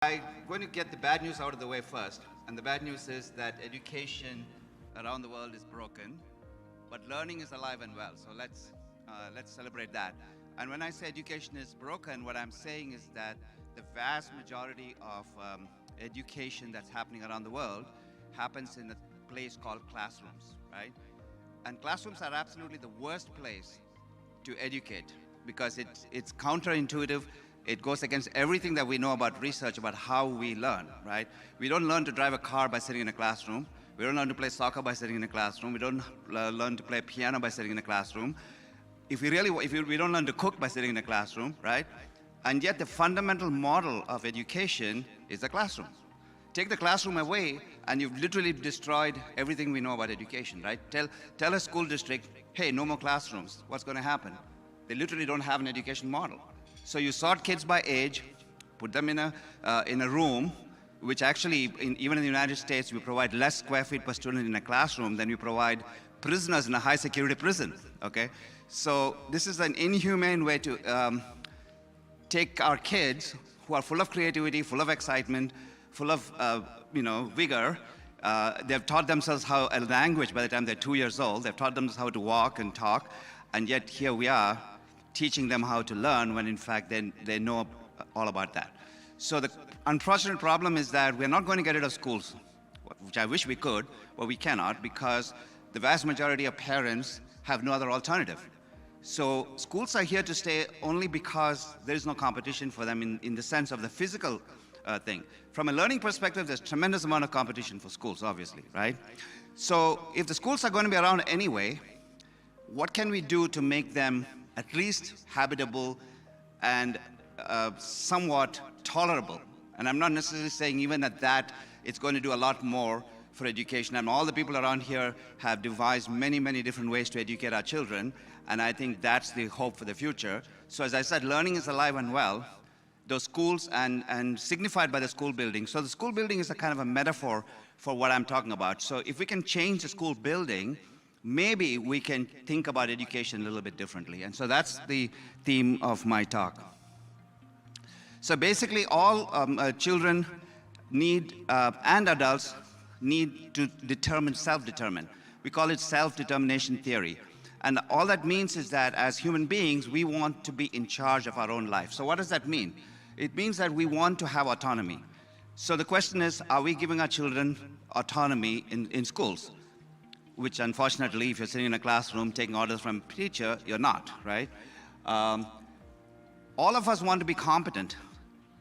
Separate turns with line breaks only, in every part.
I'm going to get the bad news out of the way first. And the bad news is that education around the world is broken, but learning is alive and well. So let's celebrate that. And when I say education is broken, what I'm saying is that the vast majority of education that's happening around the world happens in a place called classrooms, right? And classrooms are absolutely the worst place to educate because it's counterintuitive. It goes against everything that we know about research about how we learn, right? We don't learn to drive a car by sitting in a classroom. We don't learn to play soccer by sitting in a classroom. We don't learn to play piano by sitting in a classroom. We don't learn to cook by sitting in a classroom, right? And yet the fundamental model of education is the classroom. Take the classroom away and you've literally destroyed everything we know about education, right? Tell a school district, hey, no more classrooms. What's going to happen? They literally don't have an education model. So you sort kids by age, put them in a room, which actually, even in the United States, we provide less square feet per student in a classroom than we provide prisoners in a high security prison, okay? So this is an inhumane way to take our kids who are full of creativity, full of excitement, full of vigor. They've taught themselves how a language by the time they're 2 years old. They've taught themselves how to walk and talk, and yet here we are teaching them how to learn when in fact they know all about that. So the unfortunate problem is that we're not going to get rid of schools, which I wish we could, but we cannot because the vast majority of parents have no other alternative. So schools are here to stay only because there is no competition for them in the sense of the physical thing. From a learning perspective, there's tremendous amount of competition for schools, obviously, right? So if the schools are going to be around anyway, what can we do to make them at least habitable and somewhat tolerable? And I'm not necessarily saying even at that, it's going to do a lot more for education. And all the people around here have devised many, many different ways to educate our children. And I think that's the hope for the future. So as I said, learning is alive and well. Those schools and signified by the school building. So the school building is a kind of a metaphor for what I'm talking about. So if we can change the school building, maybe we can think about education a little bit differently. And so that's the theme of my talk. So basically all children need, and adults need to self-determine. We call it self-determination theory. And all that means is that as human beings, we want to be in charge of our own life. So what does that mean? It means that we want to have autonomy. So the question is, are we giving our children autonomy in schools? Which unfortunately, if you're sitting in a classroom taking orders from a teacher, you're not, right? All of us want to be competent.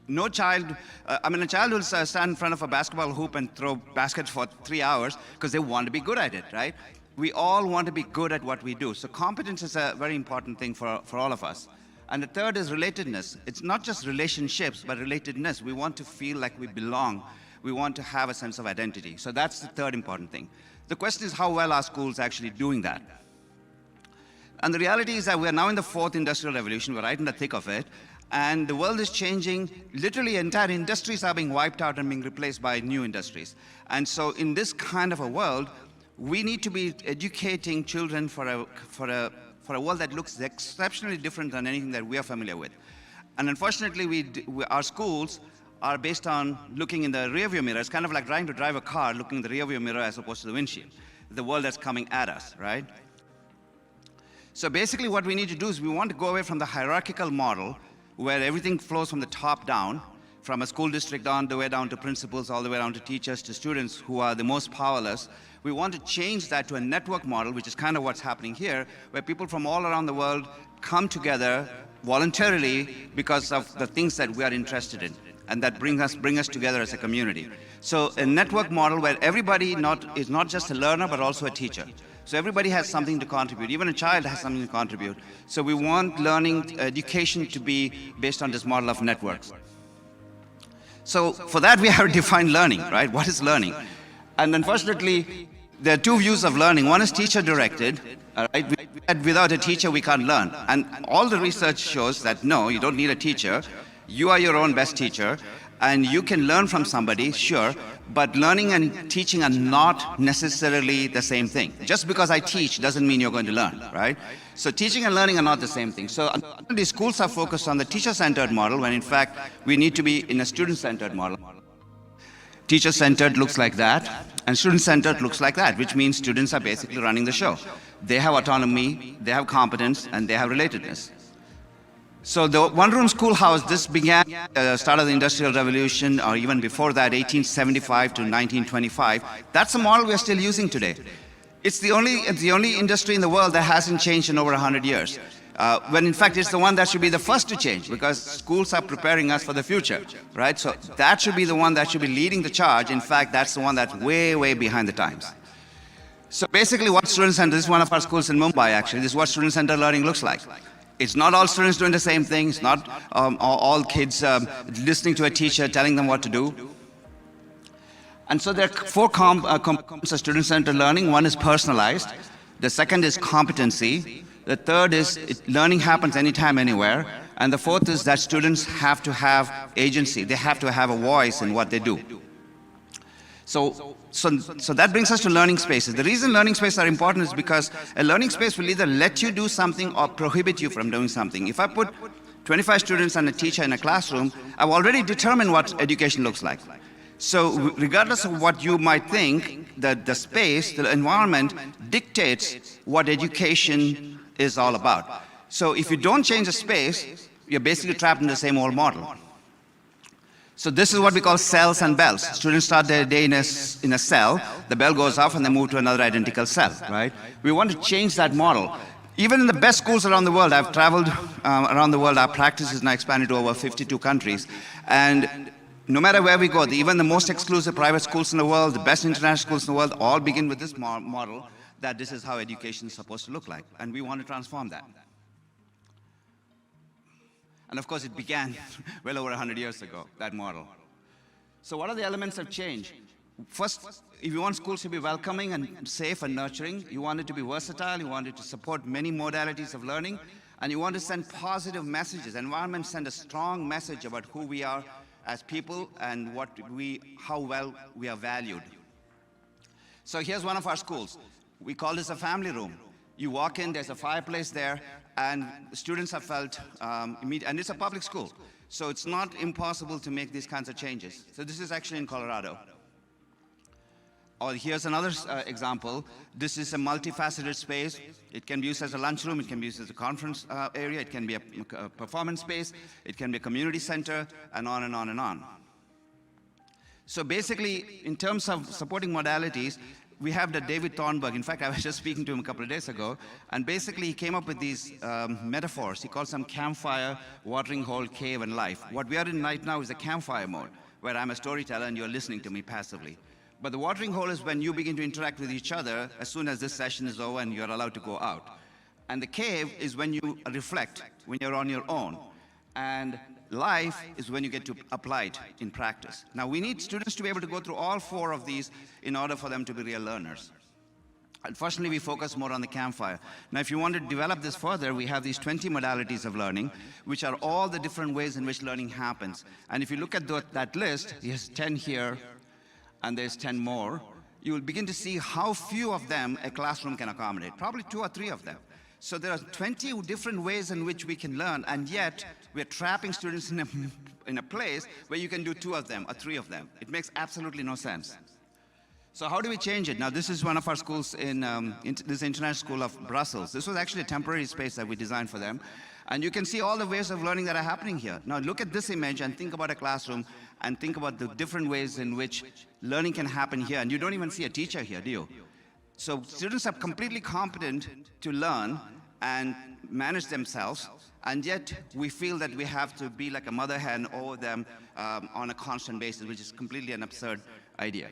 No child, a child will stand in front of a basketball hoop and throw baskets for 3 hours because they want to be good at it, right? We all want to be good at what we do. So competence is a very important thing for all of us. And the third is relatedness. It's not just relationships, but relatedness. We want to feel like we belong. We want to have a sense of identity. So that's the third important thing. The question is how well are schools actually doing that? And the reality is that we're now in the fourth industrial revolution. We're right in the thick of it. And the world is changing. Literally, entire industries are being wiped out and being replaced by new industries. And so in this kind of a world, we need to be educating children for a world that looks exceptionally different than anything that we are familiar with. And unfortunately, our schools are based on looking in the rearview mirror. It's kind of like trying to drive a car looking in the rearview mirror as opposed to the windshield, the world that's coming at us, right? So basically what we need to do is we want to go away from the hierarchical model where everything flows from the top down, from a school district on the way down to principals, all the way down to teachers, to students who are the most powerless. We want to change that to a network model, which is kind of what's happening here, where people from all around the world come together voluntarily because of the things that we are interested in, and that bring us together as a community. So a network model where everybody is not just a learner, but also a teacher. So everybody has something to contribute. Even a child has something to contribute. So we want learning, education to be based on this model of networks. So for that, we have to define learning, right? What is learning? And unfortunately, there are two views of learning. One is teacher-directed. Right? Without a teacher, we can't learn. And all the research shows that no, you don't need a teacher. You are your own best teacher. And you can learn from somebody, sure, but learning and teaching are not necessarily the same thing. Just because I teach doesn't mean you're going to learn, right? So teaching and learning are not the same thing. So these schools are focused on the teacher-centered model, when in fact we need to be in a student-centered model. Teacher-centered looks like that, and student-centered looks like that, which means students are basically running the show. They have autonomy, they have competence, and they have relatedness. So the one-room schoolhouse, this began at the start of the Industrial Revolution, or even before that, 1875 to 1925. That's a model we're still using today. It's the only industry in the world that hasn't changed in over 100 years. When in fact it's the one that should be the first to change, because schools are preparing us for the future, right? So that should be the one that should be leading the charge. In fact, that's the one that's way, way behind the times. So basically what student-centered, this is one of our schools in Mumbai actually, this is what student-centered learning looks like. It's not all students doing the same thing. It's not all kids listening to a teacher telling them what to do. And so there are four components of student-centered learning. One is personalized. The second is competency. The third is learning happens anytime, anywhere. And the fourth is that students have to have agency. They have to have a voice in what they do. So that brings us to learning spaces. The reason learning spaces are important is because a learning space will either let you do something or prohibit you from doing something. If I put 25 students and a teacher in a classroom, I've already determined what education looks like. So regardless of what you might think, the space, the environment dictates what education is all about. So if you don't change the space, you're basically trapped in the same old model. So this is what we call cells and bells. Students start their day in a cell, the bell goes off and they move to another identical cell, right? We want to change that model. Even in the best schools around the world, I've traveled around the world, our practice is now expanded to over 52 countries. And no matter where we go, even the most exclusive private schools in the world, the best international schools in the world, all begin with this model that this is how education is supposed to look like. And we want to transform that. And of course, it began well over 100 years ago, that model. So what are the elements of change? First, if you want schools to be welcoming and safe and nurturing, you want it to be versatile, you want it to support many modalities of learning, and you want to send positive messages. Environments send a strong message about who we are as people and how well we are valued. So here's one of our schools. We call this a family room. You walk in, there's a fireplace there, and students have felt, and it's a public school, so it's not impossible to make these kinds of changes. So this is actually in Colorado. Or here's another example. This is a multifaceted space. It can be used as a lunchroom, it can be used as a conference area, it can be a performance space, it can be a community center, and on and on and on. So basically, in terms of supporting modalities, we have the David Thornburg. In fact, I was just speaking to him a couple of days ago, and basically he came up with these metaphors. He calls them campfire, watering hole, cave, and life. What we are in right now is a campfire mode, where I'm a storyteller and you're listening to me passively. But the watering hole is when you begin to interact with each other as soon as this session is over and you're allowed to go out. And the cave is when you reflect, when you're on your own. And life is when you get to apply it in practice. Now, we need students to be able to go through all four of these in order for them to be real learners. Unfortunately, we focus more on the campfire. Now, if you want to develop this further, we have these 20 modalities of learning, which are all the different ways in which learning happens. And if you look at that list, there's 10 here, and there's 10 more. You will begin to see how few of them a classroom can accommodate, probably 2 or 3 of them. So there are 20 different ways in which we can learn, and yet we're trapping students in a place where you can do 2 of them or 3 of them. It makes absolutely no sense. So how do we change it? Now, this is one of our schools in this International School of Brussels. This was actually a temporary space that we designed for them. And you can see all the ways of learning that are happening here. Now, look at this image and think about a classroom and think about the different ways in which learning can happen here. And you don't even see a teacher here, do you? So students are completely competent to learn and manage themselves, and yet we feel that we have to be like a mother hen over them on a constant basis, which is completely an absurd idea.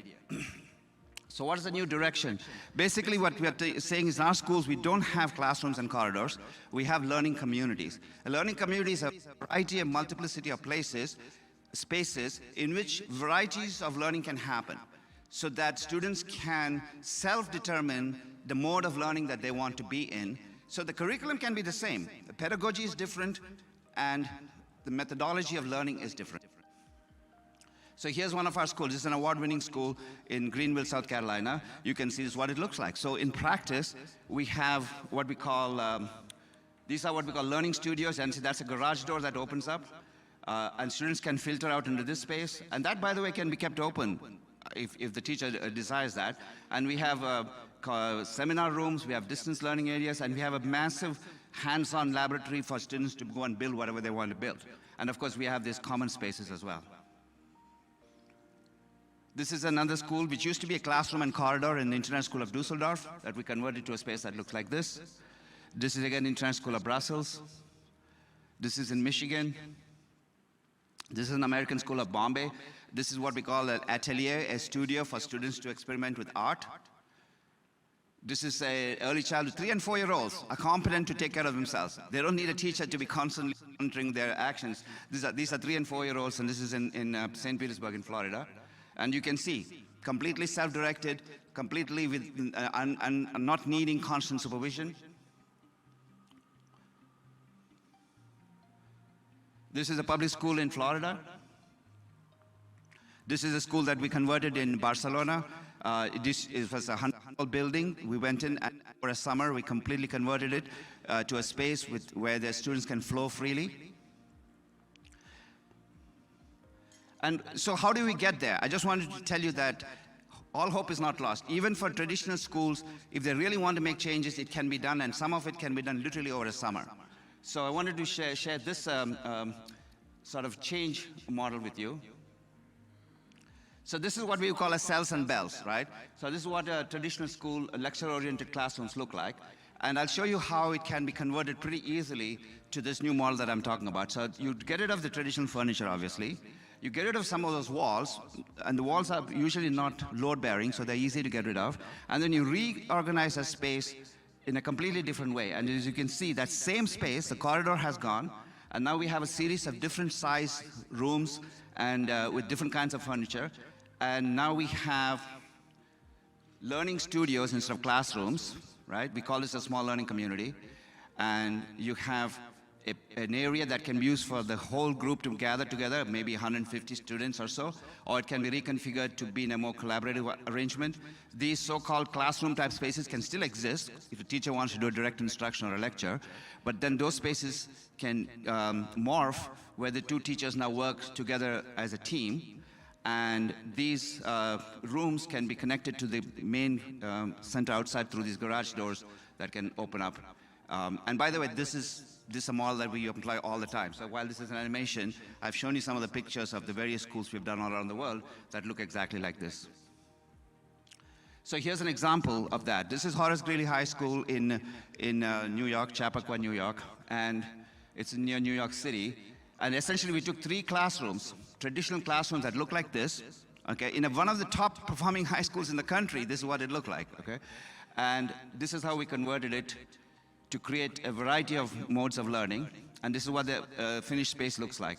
So what is the new direction? Basically, what we are saying is in our schools, we don't have classrooms and corridors. We have learning communities. A learning community is a variety, a multiplicity of places, spaces in which varieties of learning can happen, so that students can self-determine the mode of learning that they want to be in. So the curriculum can be the same. The pedagogy is different, and the methodology of learning is different. So here's one of our schools. This is an award-winning school in Greenville, South Carolina. You can see this is what it looks like. So in practice, we have what we call, these are what we call learning studios, and see that's a garage door that opens up, and students can filter out into this space. And that, by the way, can be kept open if the teacher desires that. And we have seminar rooms, we have distance learning areas, and we have a massive hands-on laboratory for students to go and build whatever they want to build. And of course, we have these common spaces as well. This is another school which used to be a classroom and corridor in the Internet School of Dusseldorf that we converted to a space that looks like this. This is again Internet School of Brussels. This is in Michigan. This is an American School of Bombay. This is what we call an atelier, a studio for students to experiment with art. This is an early childhood, 3- and 4-year-olds are competent to take care of themselves. They don't need a teacher to be constantly monitoring their actions. These are 3- and 4-year-olds, and this is in St. Petersburg in Florida. And you can see, completely self-directed, completely with, and not needing constant supervision. This is a public school in Florida. This is a school that we converted in Barcelona. It was a 100-year-old building. We went in, and for a summer, we completely converted it to a space where the students can flow freely. And so how do we get there? I just wanted to tell you that all hope is not lost. Even for traditional schools, if they really want to make changes, it can be done, and some of it can be done literally over a summer. So I wanted to share this sort of change model with you. So this is what we call as cells and bells, right? So this is what a traditional school, lecture-oriented classrooms look like. And I'll show you how it can be converted pretty easily to this new model that I'm talking about. So you get rid of the traditional furniture, obviously. You get rid of some of those walls, and the walls are usually not load-bearing, so they're easy to get rid of. And then you reorganize a space in a completely different way. And as you can see, that same space, the corridor has gone, and now we have a series of different size rooms and with different kinds of furniture. And now we have learning studios instead of classrooms, right? We call this a small learning community. And you have an area that can be used for the whole group to gather together, maybe 150 students or so, or it can be reconfigured to be in a more collaborative arrangement. These so-called classroom type spaces can still exist if a teacher wants to do a direct instruction or a lecture, but then those spaces can morph where the two teachers now work together as a team, and these rooms can be connected to the main center outside through these garage doors that can open up. And by the way, this is a model that we employ all the time. So while this is an animation, I've shown you some of the pictures of the various schools we've done all around the world that look exactly like this. So here's an example of that. This is Horace Greeley High School in New York, Chappaqua, New York, and it's near New York City. And essentially, we took 3 classrooms, traditional classrooms that look like this. Okay, in one of the top performing high schools in the country, this is what it looked like. Okay, and this is how we converted it to create a variety of modes of learning, and this is what the finished space looks like.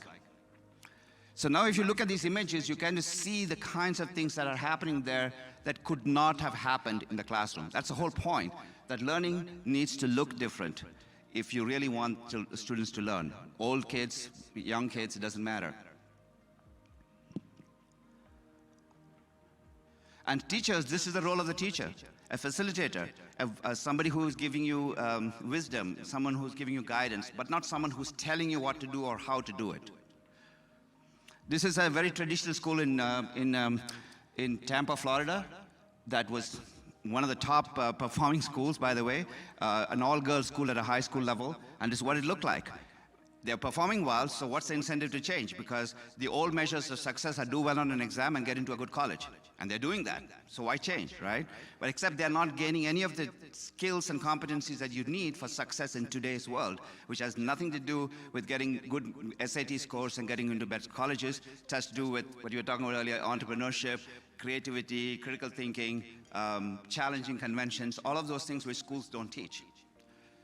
So now if you look at these images, you kind of see the kinds of things that are happening there that could not have happened in the classroom. That's the whole point, that learning needs to look different if you really want students to learn. Old kids, young kids, it doesn't matter. And teachers, this is the role of the teacher, a facilitator, somebody who is giving you wisdom, someone who's giving you guidance, but not someone who's telling you what to do or how to do it. This is a very traditional school in Tampa, Florida, that was one of the top performing schools, by the way, an all-girls school at a high school level, and this is what it looked like. They're performing well, so what's the incentive to change? Because the old measures of success are do well on an exam and get into a good college. And they're doing that, so why change, right? But except they're not gaining any of the skills and competencies that you need for success in today's world, which has nothing to do with getting good SAT scores and getting into better colleges. It has to do with what you were talking about earlier, entrepreneurship, creativity, critical thinking, challenging conventions, all of those things which schools don't teach.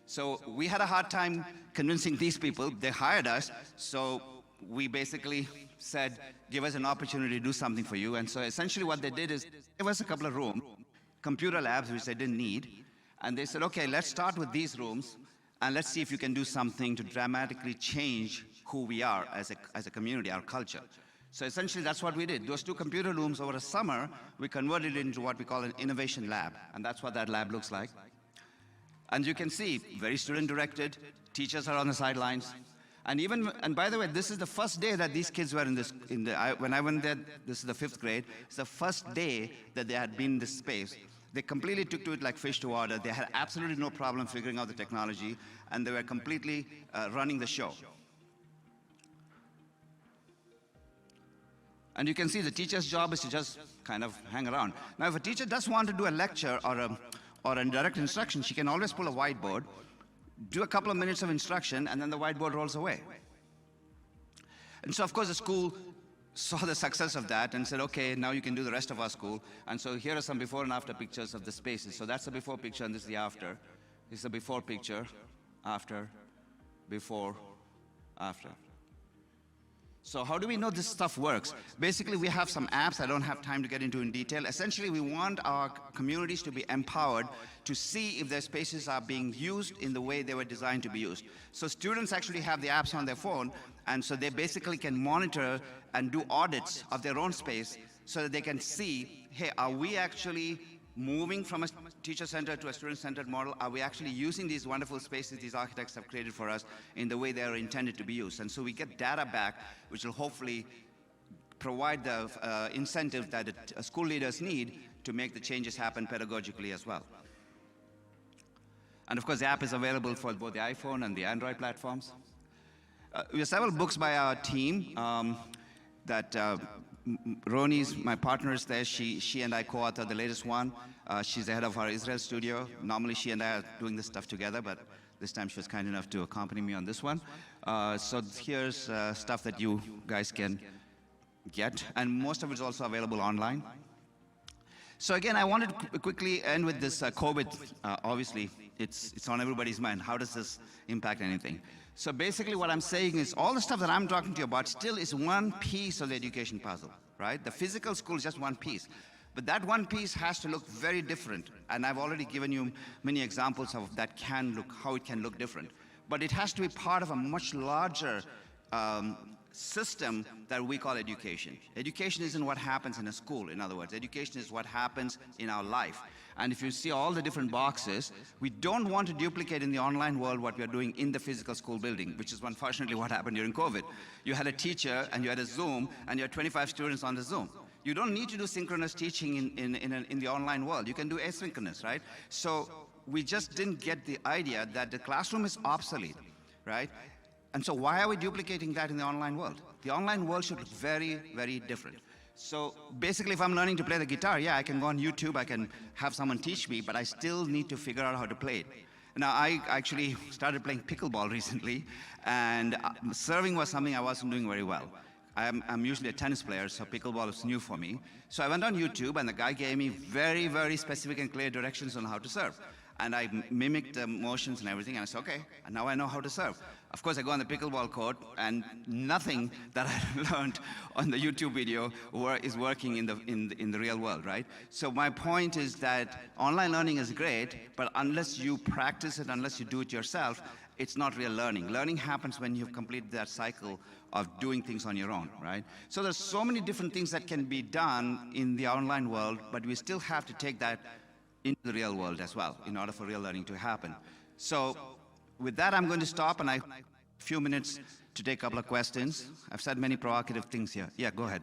So we had a hard time convincing these people. They hired us, so we basically said, give us an opportunity to do something for you. And so essentially what they did is give us a couple of rooms, computer labs, which they didn't need. And they said, okay, let's start with these rooms, and let's see if you can do something to dramatically change who we are as a community, our culture. So essentially, that's what we did. Those 2 computer rooms over a summer, we converted it into what we call an innovation lab. And that's what that lab looks like. And you can see, very student-directed, teachers are on the sidelines. And by the way, this is the first day that these kids were when I went there, this is the 5th grade, it's the first day that they had been in this space. They completely took to it like fish to water. They had absolutely no problem figuring out the technology, and they were completely running the show. And you can see the teacher's job is to just kind of hang around. Now, if a teacher does want to do a lecture or a direct instruction, she can always pull a whiteboard, do a couple of minutes of instruction, and then the whiteboard rolls away. And so, of course, the school saw the success of that and said, okay, now you can do the rest of our school. And so here are some before and after pictures of the spaces. So that's the before picture, and this is the after. This is the before picture, after, before, after. So how do we know this stuff works? Basically, we have some apps I don't have time to get into in detail. Essentially, we want our communities to be empowered to see if their spaces are being used in the way they were designed to be used. So students actually have the apps on their phone, and so they basically can monitor and do audits of their own space so that they can see, hey, are we actually moving from a teacher-centered to a student-centered model? Are we actually using these wonderful spaces these architects have created for us in the way they are intended to be used? And so we get data back, which will hopefully provide the incentive that school leaders need to make the changes happen pedagogically as well. And of course, the app is available for both the iPhone and the Android platforms. We have several books by our team Roni's, my partner, is there. She and I co-authored the latest one. She's the head of our Israel studio. Normally, she and I are doing this stuff together, but this time she was kind enough to accompany me on this one. So here's stuff that you guys can get, and most of it is also available online. So again, I wanted to quickly end with this COVID. Obviously, it's on everybody's mind. How does this impact anything? So basically what I'm saying is all the stuff that I'm talking to you about still is one piece of the education puzzle, right? The physical school is just one piece. But that one piece has to look very different. And I've already given you many examples of that how it can look different. But it has to be part of a much larger system that we call education. Education isn't what happens in a school, in other words. Education is what happens in our life. And if you see all the different boxes, we don't want to duplicate in the online world what we are doing in the physical school building, which is unfortunately what happened during COVID. You had a teacher, and you had a Zoom, and you had 25 students on the Zoom. You don't need to do synchronous teaching in the online world. You can do asynchronous, right? So we just didn't get the idea that the classroom is obsolete, right? And so why are we duplicating that in the online world? The online world should look very, very different. So basically, if I'm learning to play the guitar, yeah, I can go on YouTube, I can have someone teach me, but I still need to figure out how to play it. Now, I actually started playing pickleball recently, and serving was something I wasn't doing very well. I'm usually a tennis player, so pickleball is new for me. So I went on YouTube, and the guy gave me very, very specific and clear directions on how to serve. And I mimicked the motions and everything, and I said, okay, and now I know how to serve. Of course, I go on the pickleball court, and nothing that I learned on the YouTube video is working in the real world, right? So my point is that online learning is great, but unless you practice it, unless you do it yourself, it's not real learning. Learning happens when you've completed that cycle of doing things on your own, right? So there's so many different things that can be done in the online world, but we still have to take that into the real world as well in order for real learning to happen. So with that, I'm going to stop, and I have a few minutes to take a couple of questions. I've said many provocative things here. Yeah, go ahead.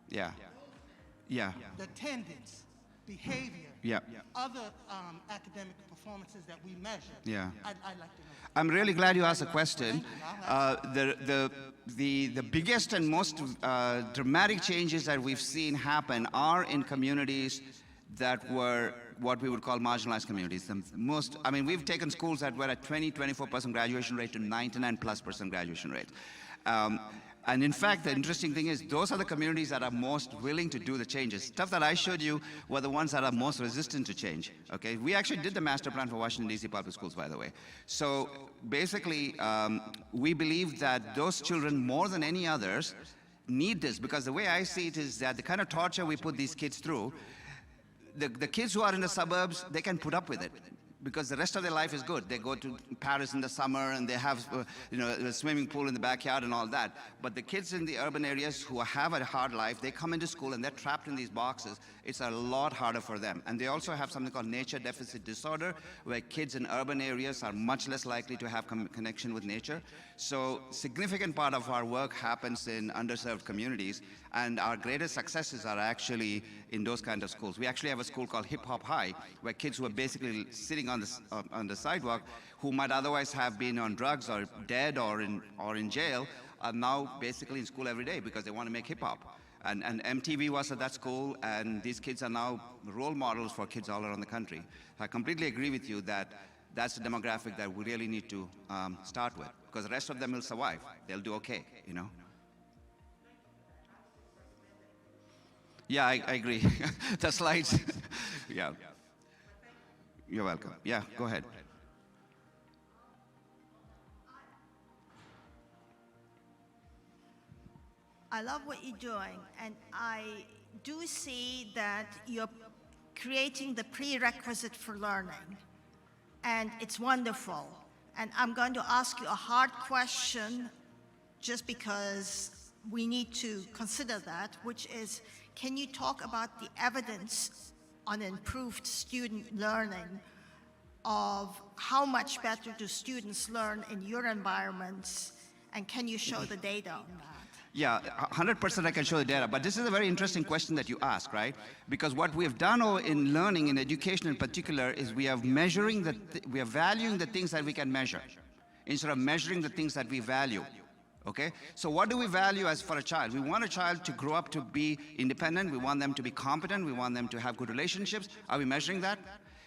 Yeah. Yeah.
The attendance, behavior,
Yeah.
other academic performance. performances that we measure?
Yeah.
I'd like to know.
I'm really glad you asked the question. The biggest and most dramatic changes that we've seen happen are in communities that were what we would call marginalized communities. The most, I mean, we've taken schools that were at 24% graduation rate to 99+% graduation rate. And in fact, the interesting thing is those are the communities that are most willing to do the changes. Stuff that I showed you were the ones that are most resistant to change, okay? We actually did the master plan for Washington, D.C. public schools, by the way. So basically, we believe that those children, more than any others, need this, because the way I see it is that the kind of torture we put these kids through, the kids who are in the suburbs, they can put up with it, because the rest of their life is good. They go to Paris in the summer and they have a swimming pool in the backyard and all that. But the kids in the urban areas who have a hard life, they come into school and they're trapped in these boxes. It's a lot harder for them. And they also have something called nature deficit disorder, where kids in urban areas are much less likely to have connection with nature. So significant part of our work happens in underserved communities, and our greatest successes are actually in those kind of schools. We actually have a school called Hip Hop High, where kids who are basically sitting on the sidewalk, who might otherwise have been on drugs or dead or in jail, are now basically in school every day because they want to make hip hop. And MTV was at that school, and these kids are now role models for kids all around the country. I completely agree with you that that's the demographic that we really need to start with, because the rest of them will survive. They'll do okay, you know. Yeah, I agree. The slides, yeah. You're welcome. Yeah, go ahead.
I love what you're doing, and I do see that you're creating the prerequisite for learning, and it's wonderful. And I'm going to ask you a hard question just because we need to consider that, which is, can you talk about the evidence on improved student learning, of how much better do students learn in your environments, and can you show the data on that?
Yeah, 100% I can show the data, but this is a very interesting question that you ask, right? Because what we have done in learning, in education in particular, is we are measuring we are valuing the things that we can measure, instead of measuring the things that we value. Okay? So what do we value as for a child? We want a child to grow up to be independent. We want them to be competent. We want them to have good relationships. Are we measuring that?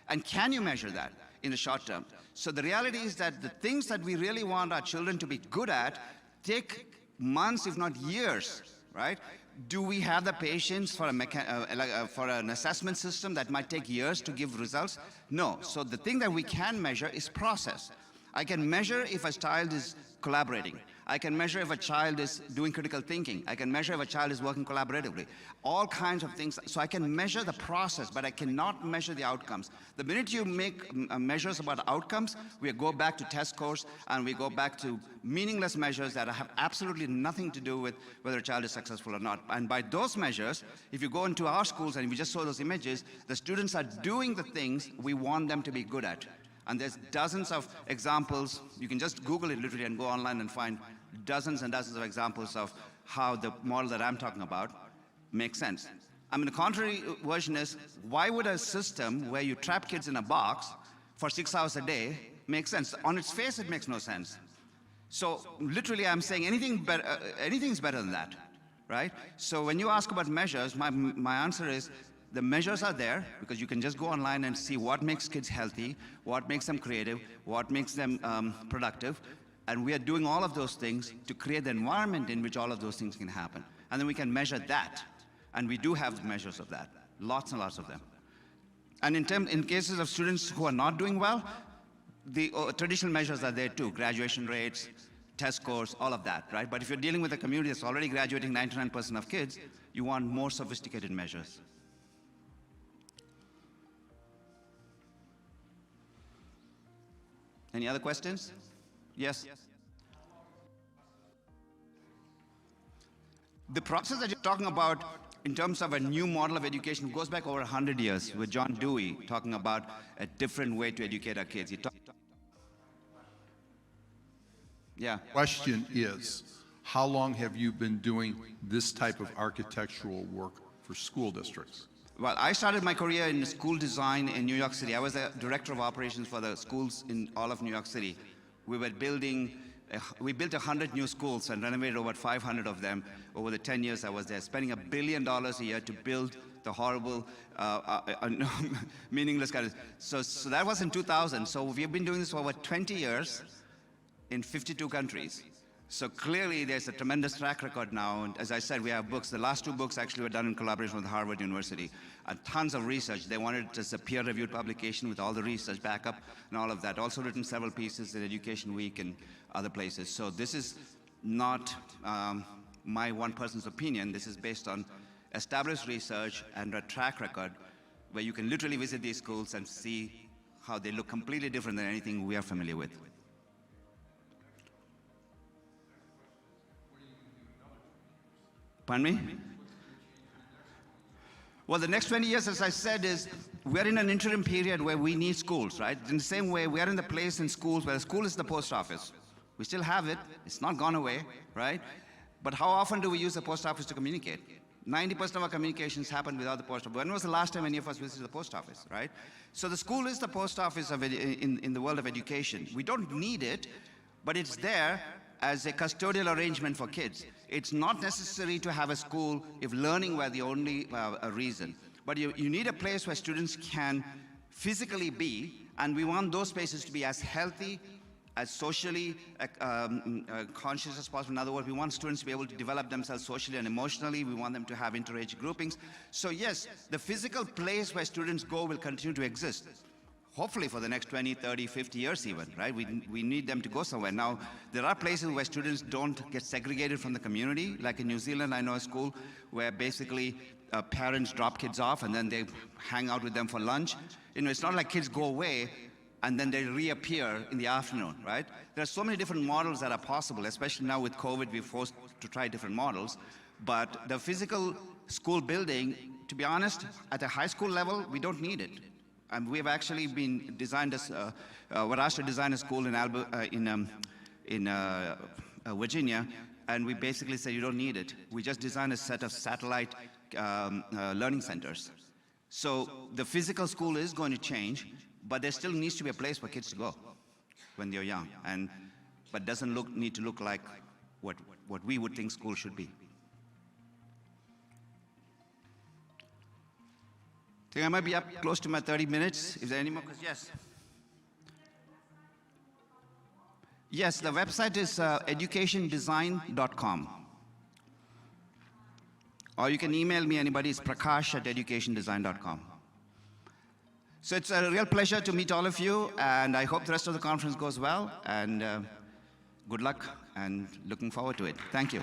And can you measure that in the short term? So the reality is that the things that we really want our children to be good at take months, if not years, right? Do we have the patience for an assessment system that might take years to give results? No. So the thing that we can measure is process. I can measure if a child is collaborating. I can measure if a child is doing critical thinking. I can measure if a child is working collaboratively. All kinds of things. So I can measure the process, but I cannot measure the outcomes. The minute you make measures about outcomes, we go back to test scores, and we go back to meaningless measures that have absolutely nothing to do with whether a child is successful or not. And by those measures, if you go into our schools and if you just saw those images, the students are doing the things we want them to be good at. And there's dozens of examples. You can just Google it literally and go online and find dozens and dozens of examples of how the model that I'm talking about makes sense. I mean, the contrary version is, why would a system where you trap kids in a box for 6 hours a day make sense? On its face, it makes no sense. So literally, I'm saying anything's better than that, right? So when you ask about measures, my answer is, the measures are there because you can just go online and see what makes kids healthy, what makes them creative, what makes them productive. And we are doing all of those things to create the environment in which all of those things can happen. And then we can measure that. And we do have measures of that, lots and lots of them. And in cases of students who are not doing well, the traditional measures are there too, graduation rates, test scores, all of that, right? But if you're dealing with a community that's already graduating 99% of kids, you want more sophisticated measures. Any other questions? Yes? The process that you're talking about in terms of a new model of education goes back over 100 years with John Dewey talking about a different way to educate our kids. Yeah.
Question is, how long have you been doing this type of architectural work for school districts?
Well, I started my career in school design in New York City. I was the director of operations for the schools in all of New York City. We built 100 new schools and renovated over 500 of them over the 10 years I was there, spending $1 billion a year to build the horrible, meaningless kind of. So that was in 2000. So we've been doing this for over 20 years in 52 countries. So clearly there's a tremendous track record now, and as I said, we have books. The last 2 books actually were done in collaboration with Harvard University, and tons of research. They wanted it as a peer-reviewed publication with all the research backup and all of that. Also written several pieces in Education Week and other places. So this is not my one person's opinion. This is based on established research and a track record where you can literally visit these schools and see how they look completely different than anything we are familiar with. Pardon me? Well, the next 20 years, as I said, is we're in an interim period where we need schools, right? In the same way, we are in the place in schools where the school is the post office. We still have it. It's not gone away, right? But how often do we use the post office to communicate? 90% of our communications happen without the post office. When was the last time any of us visited the post office, right? So the school is the post office of in the world of education. We don't need it, but it's there as a custodial arrangement for kids. It's not necessary to have a school if learning were the only reason. But you need a place where students can physically be, and we want those spaces to be as healthy, as socially conscious as possible. In other words, we want students to be able to develop themselves socially and emotionally. We want them to have inter-age groupings. So yes, the physical place where students go will continue to exist. Hopefully for the next 20, 30, 50 years even, right? We need them to go somewhere. Now, there are places where students don't get segregated from the community. Like in New Zealand, I know a school where basically parents drop kids off and then they hang out with them for lunch. You know, it's not like kids go away and then they reappear in the afternoon, right? There are so many different models that are possible, especially now with COVID, we're forced to try different models. But the physical school building, to be honest, at a high school level, we don't need it. And we've actually been designed as, we're asked to design a school in Virginia, and we basically said you don't need it. We just designed a set of satellite learning centers. So the physical school is going to change, but there still needs to be a place for kids to go when they're young, but doesn't need to look like what we would think school should be. I think I might be up close to my 30 minutes. Is there any more questions? Yes. Yes, the website is educationdesign.com. Or you can email me, anybody. It's prakash@educationdesign.com. So it's a real pleasure to meet all of you, and I hope the rest of the conference goes well, and good luck, and looking forward to it. Thank you.